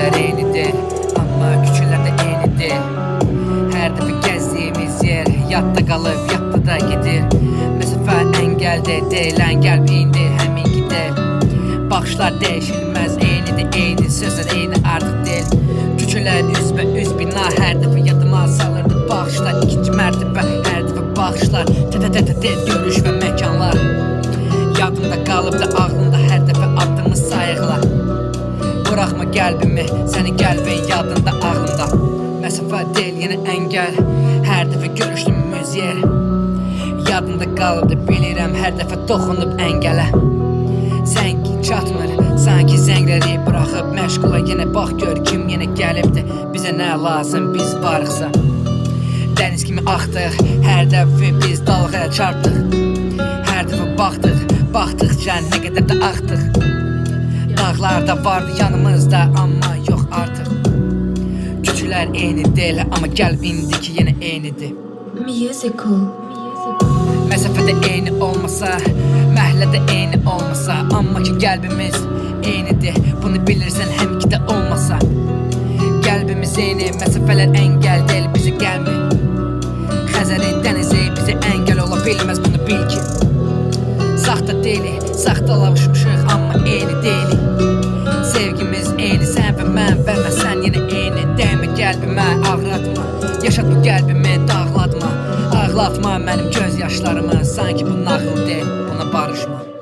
Yerlər eynidir, amma küçələr də eynidir. Hər dəfə gəzdiyimiz yer yadda qalıb, yadda da gedir. Məsafə əngəldir, deyilən qəlb indi həmin gidir. Baxışlar dəyişilməz, eynidir, eyni sözlər eyni artıq deyil. Küçələr üzbə-üz bina, hər dəfə yadıma salırdı baxışlar. İkinci mərtəbə, hər dəfə baxışlar, tə-tə-tə-tə görüş və məkanlar. Yadımda qalıb da ağlımda hər dəfə adımı sayıqlar. Buraxma qəlbimi, sənin qəlbin yadında, ağlımda. Məsafə deyil, yenə əngəl, hər dəfə görüşdüyümüz yer yadımda qalıb da bilirəm, hər dəfə toxunub əngələ. Zəng çatmır, sanki zəngləri buraxıb məşğula. Yenə bax gör kim yenə gəlibdir, bizə nə lazım biz varıqsa. Dəniz kimi axdıq, hər dəfə biz dalğaya çarpdıq. Hər dəfə baxdıqca nə qədər də axdıq. Dağlar da vardı yanımızda, amma yox artıq. Küçülər eyni deyil, amma qəlb indiki yenə eynidir. Musical. Məsafədə eyni olmasa, məhəllədə eyni olmasa, amma ki qəlbimiz eynidir, bunu bilirsən həm ki də olmasa. Qəlbimiz eyni, məsafələr əngəl deyil, bizə gəlmir. Xəzəri, dənizi bizə əngəl ola bilməz, bunu bil ki. Saxta deyilik, saxtalaşmışıq, amma eyni deyilik. Sevgimiz eyni, sən və mən sən yenə eyni. Dəymə qəlbimə, ağlatma, yaşatma qəlbimi, dağlatma. Ağlatma mənim göz yaşlarımı, sanki bu nağıl deyil, buna barışma.